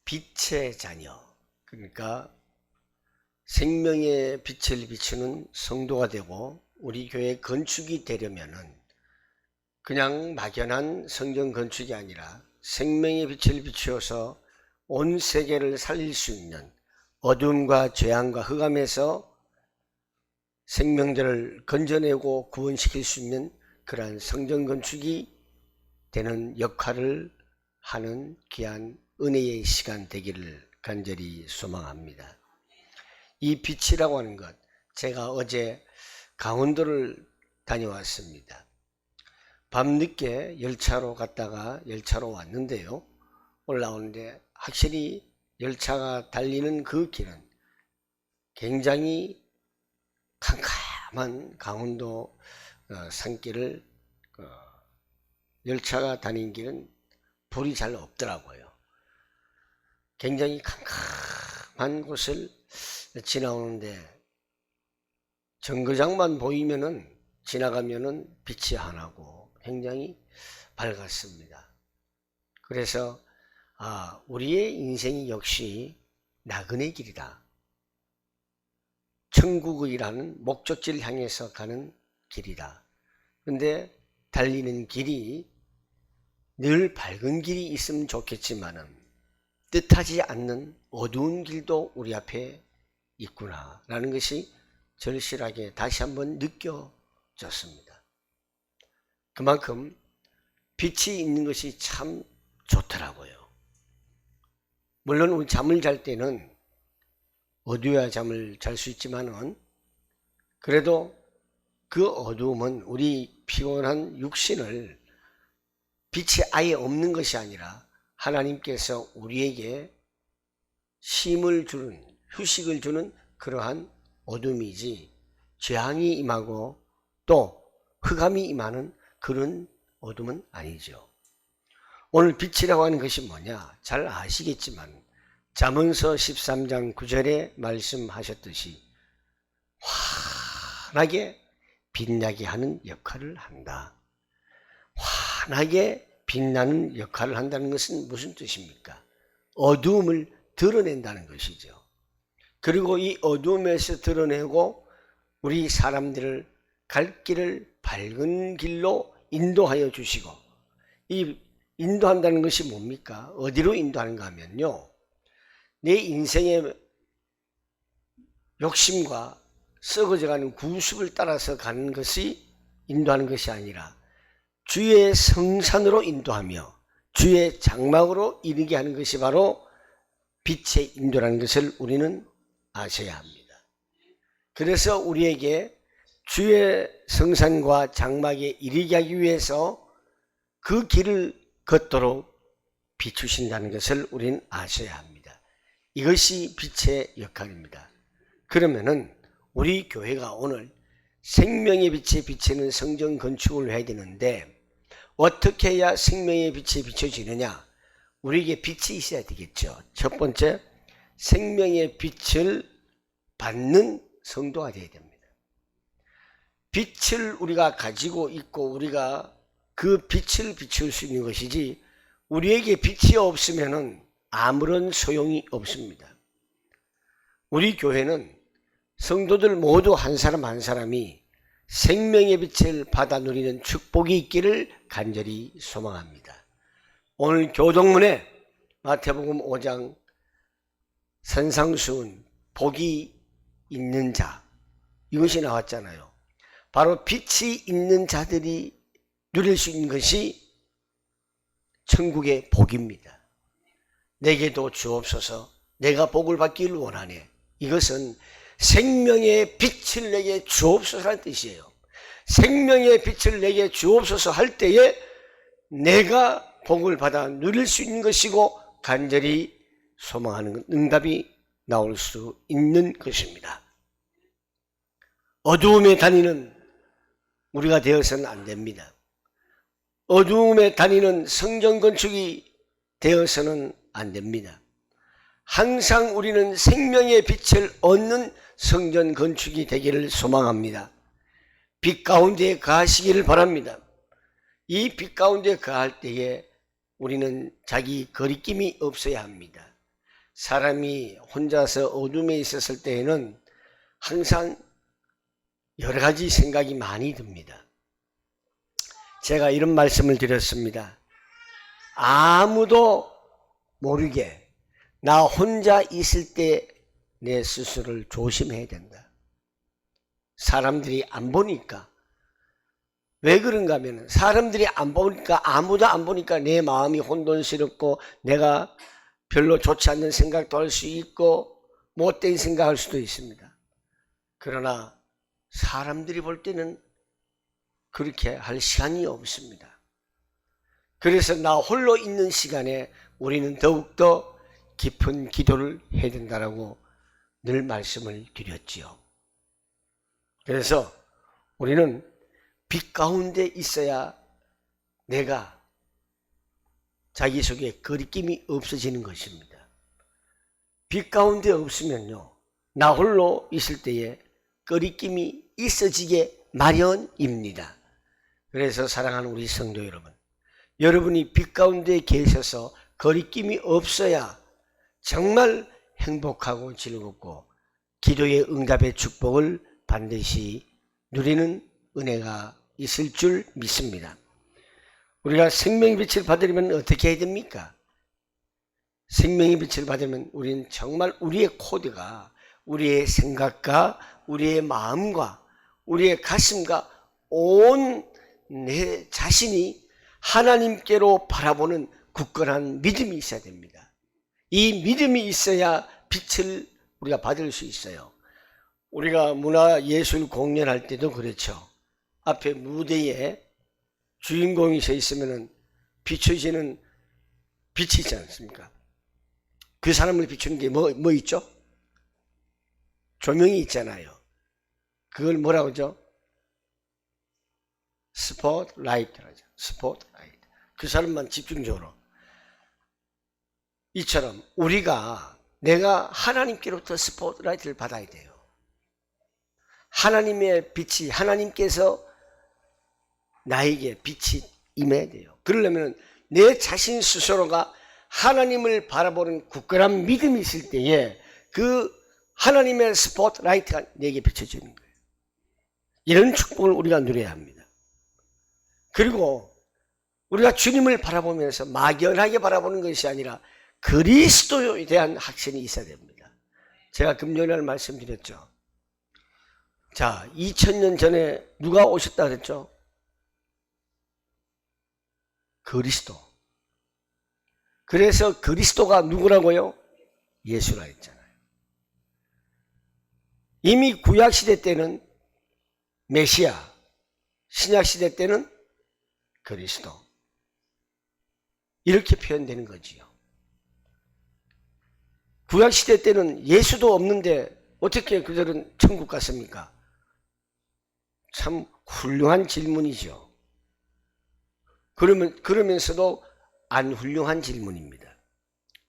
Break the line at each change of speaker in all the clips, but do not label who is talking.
빛의 자녀, 그러니까 생명의 빛을 비추는 성도가 되고 우리 교회 건축이 되려면은 그냥 막연한 성전 건축이 아니라 생명의 빛을 비추어서 온 세계를 살릴 수 있는, 어둠과 죄악과 흑암에서 생명들을 건져내고 구원시킬 수 있는 그러한 성전 건축이 되는 역할을 하는 귀한 은혜의 시간 되기를 간절히 소망합니다. 이 빛이라고 하는 것, 제가 어제 강원도를 다녀왔습니다. 밤늦게 열차로 갔다가 열차로 왔는데요, 올라오는데 확실히 열차가 달리는 그 길은 굉장히 캄캄한 강원도 산길을, 열차가 다니는 길은 불이 잘 없더라고요. 굉장히 캄캄한 곳을 지나오는데 정거장만 보이면은, 지나가면은 빛이 하나고 굉장히 밝았습니다. 그래서 우리의 인생이 역시 나그네 길이다. 천국이라는 목적지를 향해서 가는 길이다. 근데 달리는 길이 늘 밝은 길이 있으면 좋겠지만은 뜻하지 않는 어두운 길도 우리 앞에 있구나 라는 것이 절실하게 다시 한번 느껴졌습니다. 그만큼 빛이 있는 것이 참 좋더라고요. 물론 우리 잠을 잘 때는 어두워야 잠을 잘 수 있지만은 그래도 그 어두움은 우리 피곤한 육신을, 빛이 아예 없는 것이 아니라 하나님께서 우리에게 쉼을 주는, 휴식을 주는 그러한 어둠이지, 재앙이 임하고 또 흑암이 임하는 그런 어둠은 아니죠. 오늘 빛이라고 하는 것이 뭐냐? 잘 아시겠지만 잠언서 13장 9절에 말씀하셨듯이 환하게 빛나게 하는 역할을 한다. 환하게 빛나는 역할을 한다는 것은 무슨 뜻입니까? 어두움을 드러낸다는 것이죠. 그리고 이 어두움에서 드러내고 우리 사람들을 갈 길을 밝은 길로 인도하여 주시고, 이 인도한다는 것이 뭡니까? 어디로 인도하는가 하면요, 내 인생의 욕심과 썩어져가는 구습을 따라서 가는 것이 인도하는 것이 아니라 주의 성산으로 인도하며 주의 장막으로 이르게 하는 것이 바로 빛의 인도라는 것을 우리는 아셔야 합니다. 그래서 우리에게 주의 성산과 장막에 이르게 하기 위해서 그 길을 걷도록 비추신다는 것을 우리는 아셔야 합니다. 이것이 빛의 역할입니다. 그러면은 우리 교회가 오늘 생명의 빛에 비치는 성전 건축을 해야 되는데, 어떻게 해야 생명의 빛이 비춰지느냐? 우리에게 빛이 있어야 되겠죠. 첫 번째, 생명의 빛을 받는 성도가 되어야 됩니다. 빛을 우리가 가지고 있고 우리가 그 빛을 비출 수 있는 것이지, 우리에게 빛이 없으면은 아무런 소용이 없습니다. 우리 교회는 성도들 모두 한 사람 한 사람이 생명의 빛을 받아 누리는 축복이 있기를 간절히 소망합니다. 오늘 교동문에 마태복음 5장 산상수훈 복이 있는 자, 이것이 나왔잖아요. 바로 빛이 있는 자들이 누릴 수 있는 것이 천국의 복입니다. 내게도 주옵소서, 내가 복을 받기를 원하네. 이것은 생명의 빛을 내게 주옵소서라는 뜻이에요. 생명의 빛을 내게 주옵소서 할 때에 내가 복을 받아 누릴 수 있는 것이고 간절히 소망하는 응답이 나올 수 있는 것입니다. 어두움에 다니는 우리가 되어서는 안 됩니다. 어두움에 다니는 성전 건축이 되어서는 안 됩니다. 항상 우리는 생명의 빛을 얻는 성전 건축이 되기를 소망합니다. 빛 가운데 거하시기를 바랍니다. 이 빛 가운데 거할 때에 우리는 자기 거리낌이 없어야 합니다. 사람이 혼자서 어둠에 있었을 때에는 항상 여러 가지 생각이 많이 듭니다. 제가 이런 말씀을 드렸습니다. 아무도 모르게 나 혼자 있을 때 내 스스로를 조심해야 된다. 사람들이 안 보니까. 왜 그런가 하면 사람들이 안 보니까, 아무도 안 보니까 내 마음이 혼돈스럽고 내가 별로 좋지 않는 생각도 할 수 있고 못된 생각할 수도 있습니다. 그러나 사람들이 볼 때는 그렇게 할 시간이 없습니다. 그래서 나 홀로 있는 시간에 우리는 더욱더 깊은 기도를 해야 된다라고 늘 말씀을 드렸지요. 그래서 우리는 빛 가운데 있어야 내가 자기 속에 거리낌이 없어지는 것입니다. 빛 가운데 없으면요, 나 홀로 있을 때에 거리낌이 있어지게 마련입니다. 그래서 사랑하는 우리 성도 여러분, 여러분이 빛 가운데 계셔서 거리낌이 없어야 정말 행복하고 즐겁고 기도의 응답의 축복을 반드시 누리는 은혜가 있을 줄 믿습니다. 우리가 생명의 빛을 받으려면 어떻게 해야 됩니까? 생명의 빛을 받으면 우리는 정말 우리의 코드가 우리의 생각과 우리의 마음과 우리의 가슴과 온 내 자신이 하나님께로 바라보는 굳건한 믿음이 있어야 됩니다. 이 믿음이 있어야 빛을 우리가 받을 수 있어요. 우리가 문화예술 공연할 때도 그렇죠. 앞에 무대에 주인공이 서 있으면 비춰지는 빛이 있지 않습니까? 그 사람을 비추는 게 뭐 있죠? 조명이 있잖아요. 그걸 뭐라고 하죠? 스포트라이트라죠. 스포트라이트. 그 사람만 집중적으로. 이처럼 내가 하나님께로부터 스포트라이트를 받아야 돼요. 하나님의 빛이, 하나님께서 나에게 빛이 임해야 돼요. 그러려면 내 자신 스스로가 하나님을 바라보는 굳건한 믿음이 있을 때에 그 하나님의 스포트라이트가 내게 비춰지는 거예요. 이런 축복을 우리가 누려야 합니다. 그리고 우리가 주님을 바라보면서 막연하게 바라보는 것이 아니라 그리스도에 대한 확신이 있어야 됩니다. 제가 금요일날 말씀드렸죠. 자, 2000년 전에 누가 오셨다 그랬죠? 그리스도. 그래서 그리스도가 누구라고요? 예수라 했잖아요. 이미 구약시대 때는 메시아, 신약시대 때는 그리스도. 이렇게 표현되는 거지요. 구약시대 때는 예수도 없는데 어떻게 그들은 천국 갔습니까? 참 훌륭한 질문이죠. 그러면서도 안 훌륭한 질문입니다.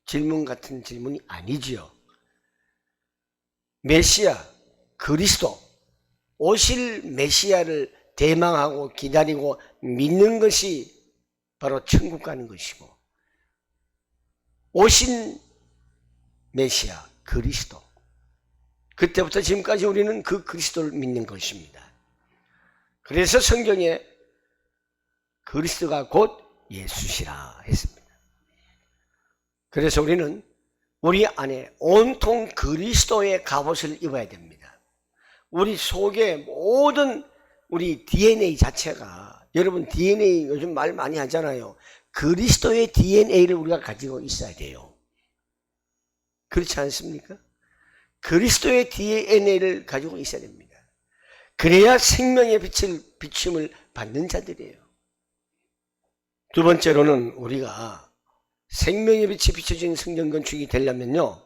질문 같은 질문이 아니지요. 메시아, 그리스도, 오실 메시아를 대망하고 기다리고 믿는 것이 바로 천국 가는 것이고, 오신 메시아, 그리스도, 그때부터 지금까지 우리는 그 그리스도를 믿는 것입니다. 그래서 성경에 그리스도가 곧 예수시라 했습니다. 그래서 우리는 우리 안에 온통 그리스도의 갑옷을 입어야 됩니다. 우리 속에 모든 우리 DNA 자체가, 여러분 DNA 요즘 말 많이 하잖아요. 그리스도의 DNA를 우리가 가지고 있어야 돼요. 그렇지 않습니까? 그리스도의 DNA를 가지고 있어야 됩니다. 그래야 생명의 비침을 받는 자들이에요. 두 번째로는 우리가 생명의 빛이 비춰진 성전 건축이 되려면요,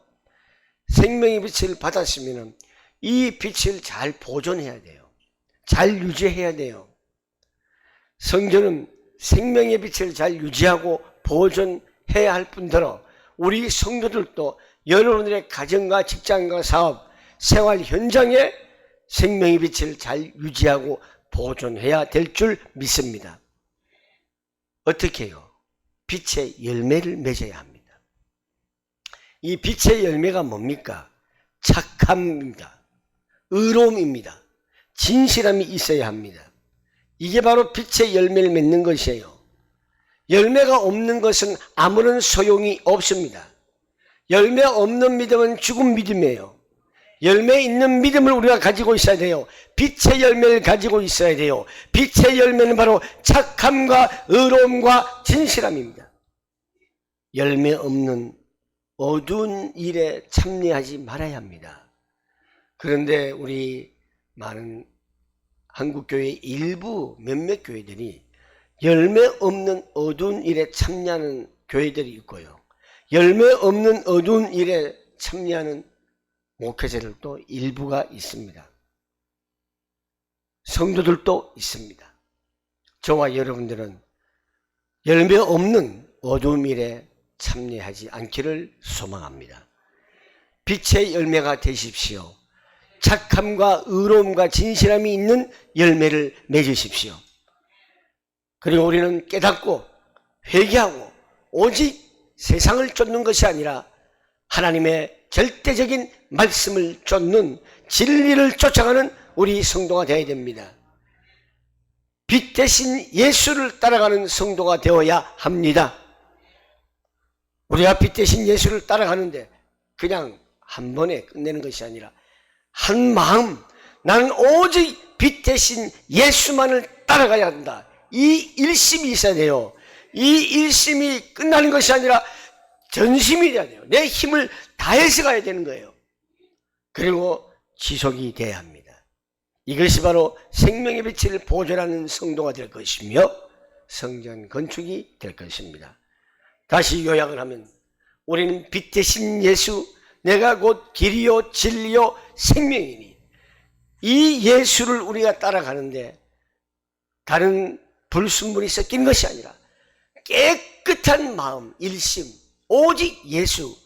생명의 빛을 받았으면 이 빛을 잘 보존해야 돼요. 잘 유지해야 돼요. 성전은 생명의 빛을 잘 유지하고 보존해야 할 뿐더러 우리 성도들도 여러분들의 가정과 직장과 사업, 생활 현장에 생명의 빛을 잘 유지하고 보존해야 될 줄 믿습니다. 어떻게 해요? 빛의 열매를 맺어야 합니다. 이 빛의 열매가 뭡니까? 착함입니다. 의로움입니다. 진실함이 있어야 합니다. 이게 바로 빛의 열매를 맺는 것이에요. 열매가 없는 것은 아무런 소용이 없습니다. 열매 없는 믿음은 죽은 믿음이에요. 열매 있는 믿음을 우리가 가지고 있어야 돼요. 빛의 열매를 가지고 있어야 돼요. 빛의 열매는 바로 착함과 의로움과 진실함입니다. 열매 없는 어두운 일에 참여하지 말아야 합니다. 그런데 우리 많은 한국교회 일부 몇몇 교회들이 열매 없는 어두운 일에 참여하는 교회들이 있고요. 열매 없는 어두운 일에 참여하는 목회자들도 일부가 있습니다. 성도들도 있습니다. 저와 여러분들은 열매 없는 어두운 일에 참여하지 않기를 소망합니다. 빛의 열매가 되십시오. 착함과 의로움과 진실함이 있는 열매를 맺으십시오. 그리고 우리는 깨닫고 회개하고 오직 세상을 쫓는 것이 아니라 하나님의 절대적인 말씀을 쫓는 진리를 쫓아가는 우리 성도가 되어야 됩니다. 빛 대신 예수를 따라가는 성도가 되어야 합니다. 우리가 빛 대신 예수를 따라가는데 그냥 한 번에 끝내는 것이 아니라 한 마음, 나는 오직 빛 대신 예수만을 따라가야 한다. 이 일심이 있어야 돼요. 이 일심이 끝나는 것이 아니라 전심이 돼야 돼요. 내 힘을 다해서 가야 되는 거예요. 그리고 지속이 돼야 합니다. 이것이 바로 생명의 빛을 보존하는 성도가 될 것이며 성전 건축이 될 것입니다. 다시 요약을 하면 우리는 빛 대신 예수, 내가 곧 길이요 진리요 생명이니, 이 예수를 우리가 따라가는데 다른 불순물이 섞인 것이 아니라 깨끗한 마음, 일심, 오직 예수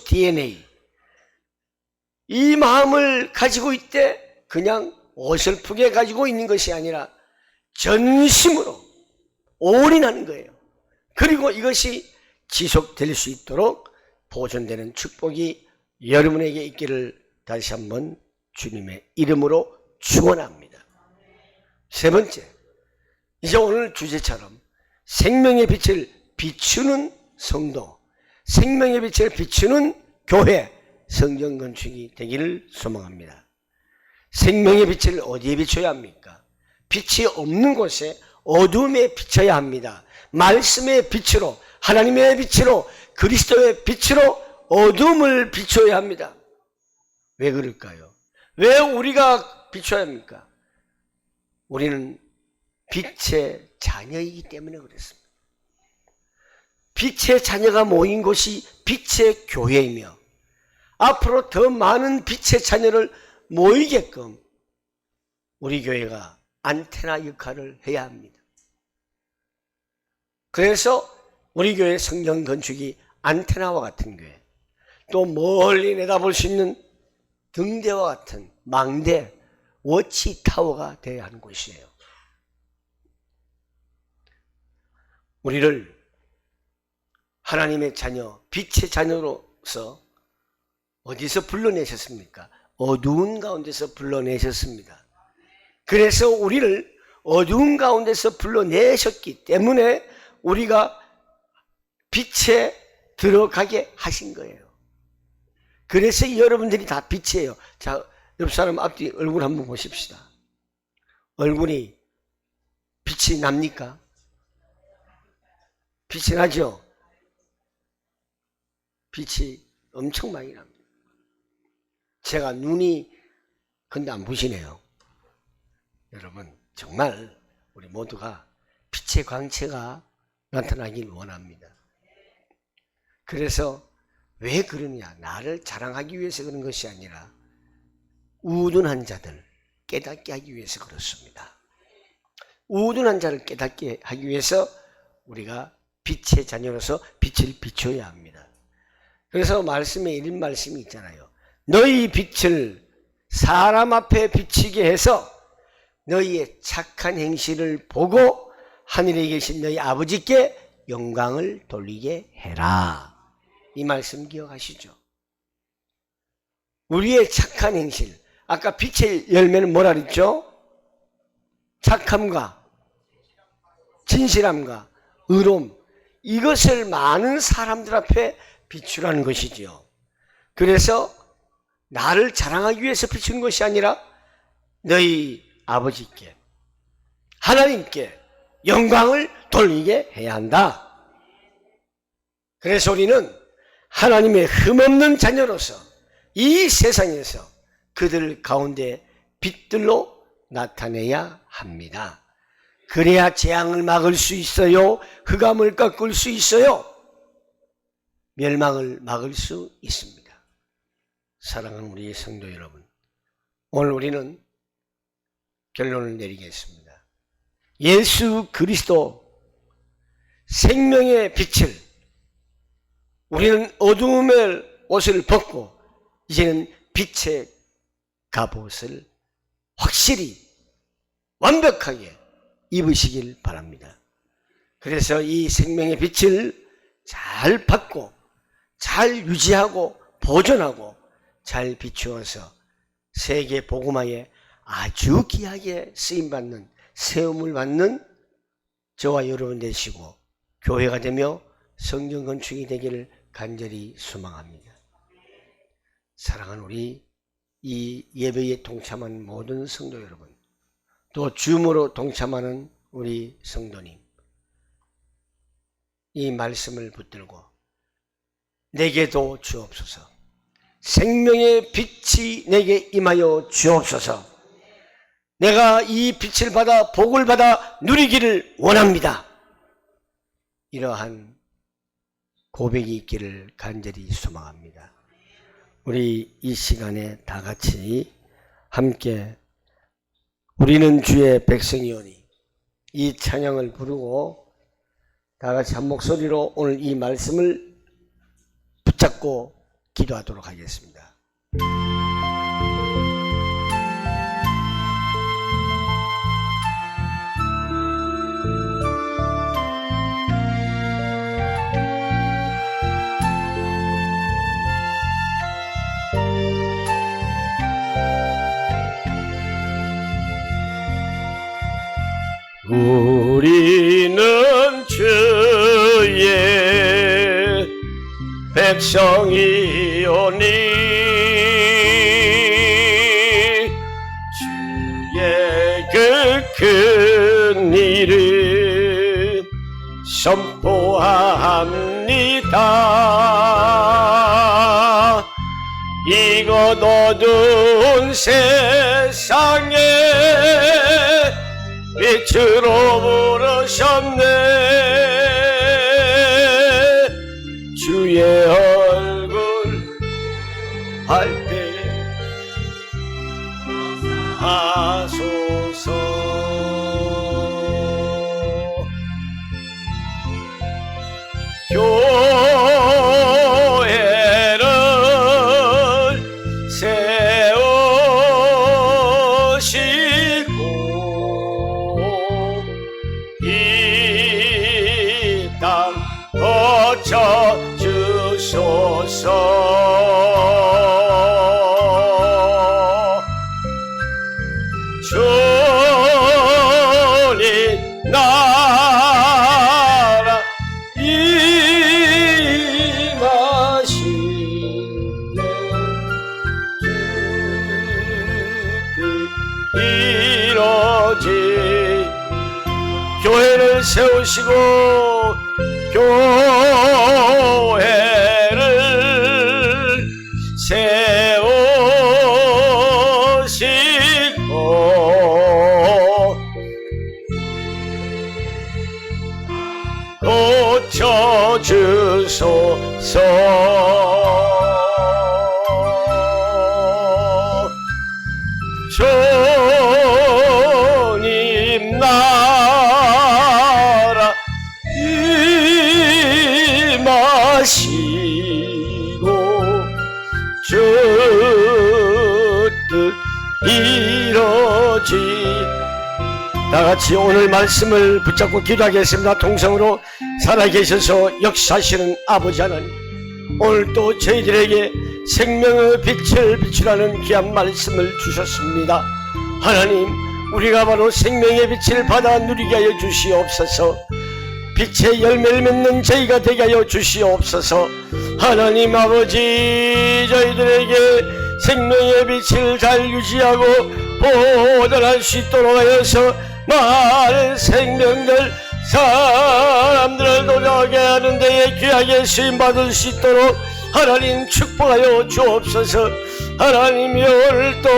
DNA, 이 마음을 가지고 있되 그냥 어설프게 가지고 있는 것이 아니라 전심으로 올인하는 거예요. 그리고 이것이 지속될 수 있도록 보존되는 축복이 여러분에게 있기를 다시 한번 주님의 이름으로 축원합니다. 세 번째, 이제 오늘 주제처럼 생명의 빛을 비추는 성도, 생명의 빛을 비추는 교회, 성전 건축이 되기를 소망합니다. 생명의 빛을 어디에 비춰야 합니까? 빛이 없는 곳에 어둠에 비춰야 합니다. 말씀의 빛으로, 하나님의 빛으로, 그리스도의 빛으로 어둠을 비춰야 합니다. 왜 그럴까요? 왜 우리가 비춰야 합니까? 우리는 빛의 자녀이기 때문에 그렇습니다. 빛의 자녀가 모인 곳이 빛의 교회이며 앞으로 더 많은 빛의 자녀를 모이게끔 우리 교회가 안테나 역할을 해야 합니다. 그래서 우리 교회 성전 건축이 안테나와 같은 교회, 또 멀리 내다볼 수 있는 등대와 같은 망대, 워치타워가 되어야 하는 곳이에요. 우리를 하나님의 자녀, 빛의 자녀로서 어디서 불러내셨습니까? 어두운 가운데서 불러내셨습니다. 그래서 우리를 어두운 가운데서 불러내셨기 때문에 우리가 빛에 들어가게 하신 거예요. 그래서 여러분들이 다 빛이에요. 자, 옆 사람 앞뒤 얼굴 한번 보십시다. 얼굴이 빛이 납니까? 빛이 나죠? 빛이 엄청 많이 납니다. 제가 눈이 근데 안 부시네요. 여러분 정말 우리 모두가 빛의 광채가 나타나길 원합니다. 그래서 왜 그러냐, 나를 자랑하기 위해서 그런 것이 아니라 우둔한 자들 깨닫게 하기 위해서 그렇습니다. 우둔한 자를 깨닫게 하기 위해서 우리가 빛의 자녀로서 빛을 비춰야 합니다. 그래서 말씀에 이런 말씀이 있잖아요. 너희 빛을 사람 앞에 비치게 해서 너희의 착한 행실을 보고 하늘에 계신 너희 아버지께 영광을 돌리게 해라. 이 말씀 기억하시죠? 우리의 착한 행실, 아까 빛의 열매는 뭐라 그랬죠? 착함과 진실함과 의로움, 이것을 많은 사람들 앞에 비추라는 것이지요. 그래서 나를 자랑하기 위해서 비추는 것이 아니라 너희 아버지께, 하나님께 영광을 돌리게 해야 한다. 그래서 우리는 하나님의 흠없는 자녀로서 이 세상에서 그들 가운데 빛들로 나타내야 합니다. 그래야 재앙을 막을 수 있어요. 흑암을 꺾을 수 있어요. 멸망을 막을 수 있습니다. 사랑하는 우리 성도 여러분, 오늘 우리는 결론을 내리겠습니다. 예수 그리스도 생명의 빛을, 우리는 어두움의 옷을 벗고 이제는 빛의 갑옷을 확실히 완벽하게 입으시길 바랍니다. 그래서 이 생명의 빛을 잘 받고 잘 유지하고 보존하고 잘 비추어서 세계 복음화에 아주 귀하게 쓰임받는, 세움을 받는 저와 여러분 되시고 교회가 되며 성전 건축이 되기를 간절히 소망합니다. 사랑하는 우리 이 예배에 동참한 모든 성도 여러분, 또 줌으로 동참하는 우리 성도님, 이 말씀을 붙들고 내게도 주옵소서, 생명의 빛이 내게 임하여 주옵소서, 내가 이 빛을 받아 복을 받아 누리기를 원합니다. 이러한 고백이 있기를 간절히 소망합니다. 우리 이 시간에 다 같이 함께 우리는 주의 백성이오니 이 찬양을 부르고 다 같이 한 목소리로 오늘 이 말씀을 붙잡고 기도하도록 하겠습니다. 우리는 주의 백성이오니 주의 그 큰 일을 선포합니다. 이곳 어두운 세상에 빛으로 부르셨네. 주의 얼굴 할 때 하소서. 교회를 세우시고 이 땅 고쳐주소서. 주님 나라 임하시네. 이로지 교회를 세우시고 교회를 세우시고 고쳐주소서. 주님 나라 임하시고 주 뜻 이루어지. 다같이 오늘 말씀을 붙잡고 기도하겠습니다. 동성으로 살아계셔서 역사하시는 아버지 하나님, 오늘 또 저희들에게 생명의 빛을 비추라는 귀한 말씀을 주셨습니다. 하나님, 우리가 바로 생명의 빛을 받아 누리게 하여 주시옵소서. 빛의 열매를 맺는 저희가 되게 하여 주시옵소서. 하나님 아버지, 저희들에게 생명의 빛을 잘 유지하고 보존할 수 있도록 하여서 많은 생명들, 사람들을 노력하게 하는 데에 귀하게 쓰임받을 수 있도록 하나님 축복하여 주옵소서. 하나님이 오늘 또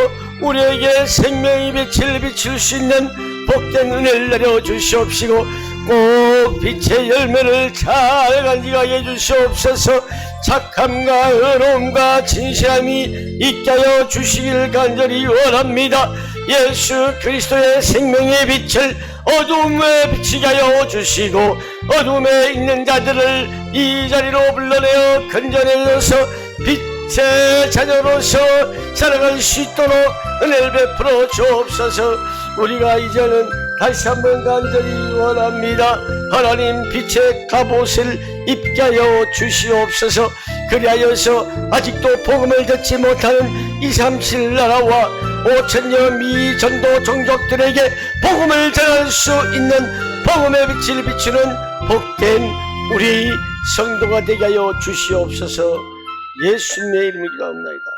우리에게 생명의 빛을 비출 수 있는 복된 은혜를 내려주시옵시고 꼭 빛의 열매를 잘 간직하게 해주시옵소서. 착함과 의로움과 진실함이 있게 하여 주시길 간절히 원합니다. 예수 그리스도의 생명의 빛을 어두움에 비치게 하여 주시고 어두움에 있는 자들을 이 자리로 불러내어 건져내어서 빛의 자녀로서 살아갈 수 있도록 은혜를 베풀어 주옵소서. 우리가 이제는 다시 한번 간절히 원합니다. 하나님, 빛의 갑옷을 입게 하여 주시옵소서. 그리하여서 아직도 복음을 듣지 못하는 237 나라와 5천여 미전도 종족들에게 복음을 전할 수 있는 복음의 빛을 비추는 복된 우리 성도가 되게 하여 주시옵소서. 예수님의 이름으로 기도합니다.